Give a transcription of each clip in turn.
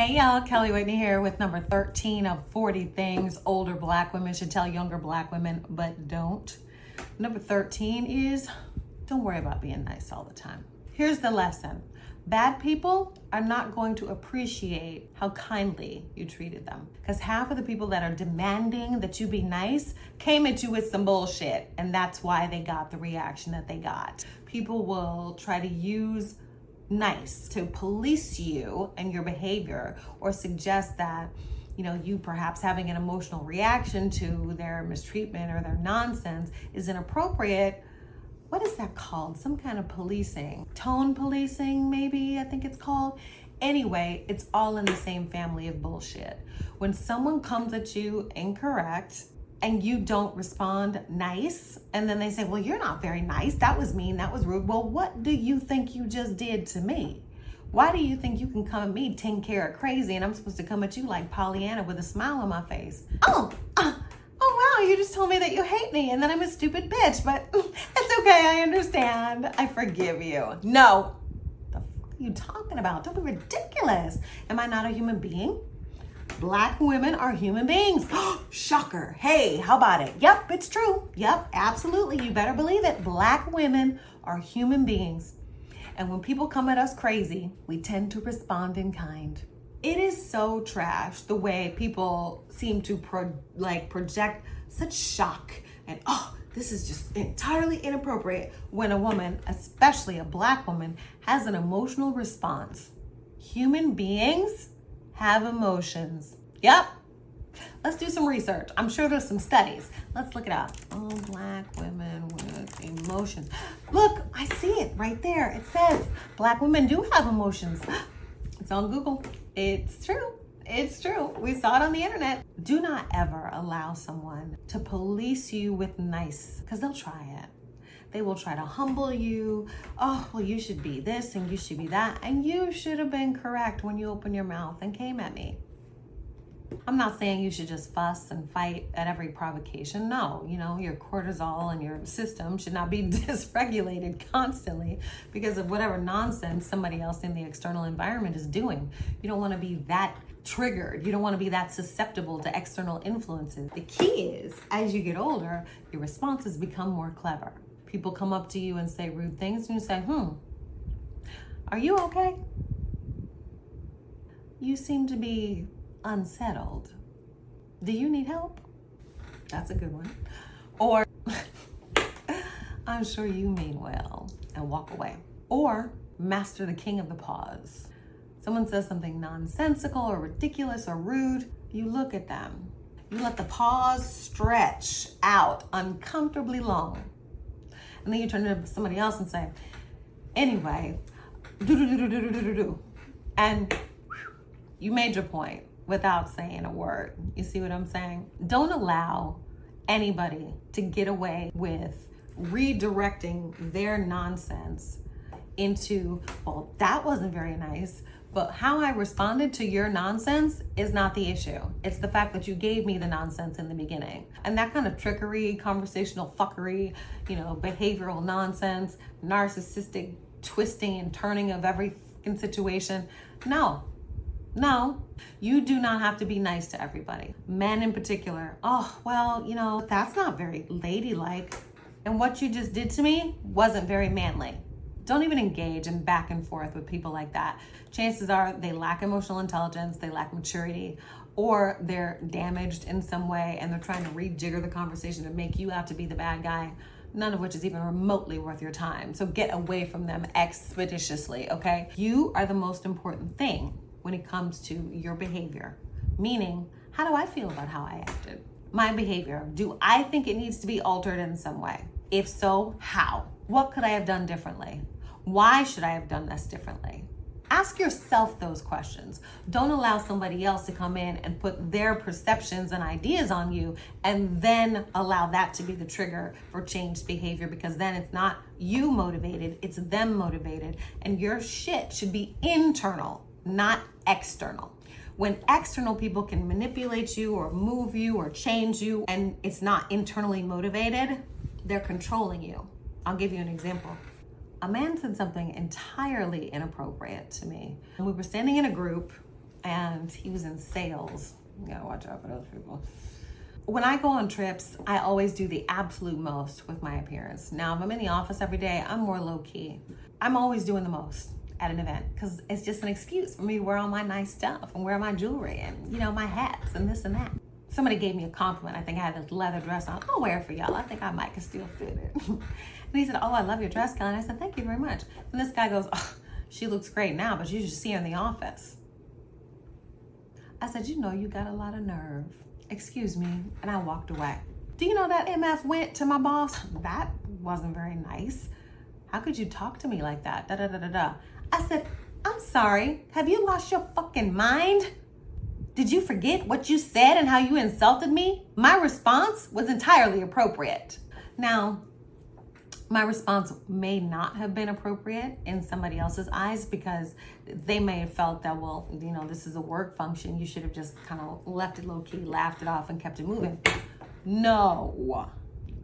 Hey y'all, Kelly Whitney here with number 13 of 40 things older black women should tell younger black women, but don't. Number 13 is don't worry about being nice all the time. Here's the lesson. Bad people are not going to appreciate how kindly you treated them. Because half of the people that are demanding that you be nice came at you with some bullshit, and that's why they got the reaction that they got. People will try to use nice to police you and your behavior, or suggest that you perhaps having an emotional reaction to their mistreatment or their nonsense is inappropriate. What is that called? Some kind of policing. Tone policing, maybe, I think it's called. Anyway, it's all in the same family of bullshit. When someone comes at you incorrect and you don't respond nice, and then they say, well, you're not very nice. That was mean, that was rude. Well, what do you think you just did to me? Why do you think you can come at me 10 karat crazy and I'm supposed to come at you like Pollyanna with a smile on my face? Oh wow, you just told me that you hate me and that I'm a stupid bitch, but it's okay, I understand. I forgive you. No, the fuck are you talking about? Don't be ridiculous. Am I not a human being? Black women are human beings. Shocker. Hey, how about it? Yep, it's true. Yep, absolutely. You better believe it. Black women are human beings. And when people come at us crazy, we tend to respond in kind. It is so trash the way people seem to project such shock and, this is just entirely inappropriate when a woman, especially a black woman, has an emotional response. Human beings have emotions. Yep. Let's do some research. I'm sure there's some studies. Let's look it up. Oh, black women with emotions. Look, I see it right there. It says black women do have emotions. It's on Google. It's true. It's true. We saw it on the internet. Do not ever allow someone to police you with nice, because they'll try it. They will try to humble you. Oh, well, you should be this and you should be that. And you should have been correct when you opened your mouth and came at me. I'm not saying you should just fuss and fight at every provocation. No, your cortisol and your system should not be dysregulated constantly because of whatever nonsense somebody else in the external environment is doing. You don't want to be that triggered. You don't want to be that susceptible to external influences. The key is, as you get older, your responses become more clever. People come up to you and say rude things and you say, are you okay? You seem to be unsettled. Do you need help? That's a good one. Or, I'm sure you mean well, and walk away. Or, master the king of the pause. Someone says something nonsensical or ridiculous or rude, you look at them. You let the pause stretch out uncomfortably long. And then you turn to somebody else and say, anyway, and you made your point without saying a word. You see what I'm saying? Don't allow anybody to get away with redirecting their nonsense into, well, that wasn't very nice, but how I responded to your nonsense is not the issue. It's the fact that you gave me the nonsense in the beginning. And that kind of trickery, conversational fuckery, behavioral nonsense, narcissistic twisting and turning of every fucking situation. No, you do not have to be nice to everybody. Men in particular. Oh, well, that's not very ladylike. And what you just did to me wasn't very manly. Don't even engage in back and forth with people like that. Chances are they lack emotional intelligence, they lack maturity, or they're damaged in some way and they're trying to rejigger the conversation to make you out to be the bad guy, none of which is even remotely worth your time. So get away from them expeditiously, okay? You are the most important thing when it comes to your behavior. Meaning, how do I feel about how I acted? My behavior, do I think it needs to be altered in some way? If so, how? What could I have done differently? Why should I have done this differently? Ask yourself those questions. Don't allow somebody else to come in and put their perceptions and ideas on you and then allow that to be the trigger for changed behavior, because then it's not you motivated, it's them motivated. And your shit should be internal, not external. When external people can manipulate you or move you or change you and it's not internally motivated, they're controlling you. I'll give you an example. A man said something entirely inappropriate to me. And we were standing in a group and he was in sales. You gotta watch out for those people. When I go on trips, I always do the absolute most with my appearance. Now, if I'm in the office every day, I'm more low key. I'm always doing the most at an event because it's just an excuse for me to wear all my nice stuff and wear my jewelry and, you know, my hats and this and that. Somebody gave me a compliment. I think I had this leather dress on. I'll wear it for y'all. I think I might can still fit it. And he said, oh, I love your dress, Kelly. And I said, thank you very much. And this guy goes, oh, she looks great now, but you should see her in the office. I said, you know, you got a lot of nerve. Excuse me. And I walked away. Do you know that MF went to my boss? That wasn't very nice. How could you talk to me like that? Da, da, da, da, da. I said, I'm sorry. Have you lost your fucking mind? Did you forget what you said and how you insulted me? My response was entirely appropriate. Now, my response may not have been appropriate in somebody else's eyes because they may have felt that, well, you know, this is a work function. You should have just kind of left it low key, laughed it off, and kept it moving. No,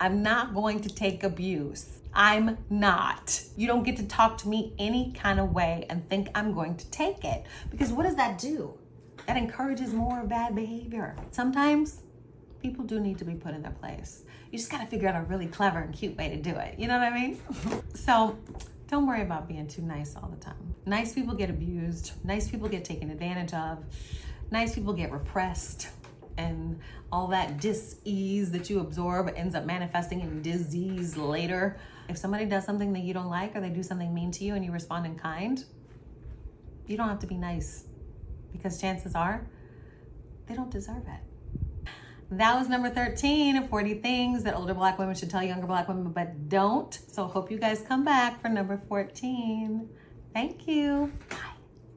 I'm not going to take abuse. I'm not. You don't get to talk to me any kind of way and think I'm going to take it. Because what does that do? That encourages more bad behavior. Sometimes people do need to be put in their place. You just gotta figure out a really clever and cute way to do it. You know what I mean? So don't worry about being too nice all the time. Nice people get abused. Nice people get taken advantage of. Nice people get repressed. And all that dis-ease that you absorb ends up manifesting in disease later. If somebody does something that you don't like or they do something mean to you and you respond in kind, you don't have to be nice because chances are they don't deserve it. That was number 13 of 40 things that older Black women should tell younger Black women but don't. So hope you guys come back for number 14. Thank you. Bye.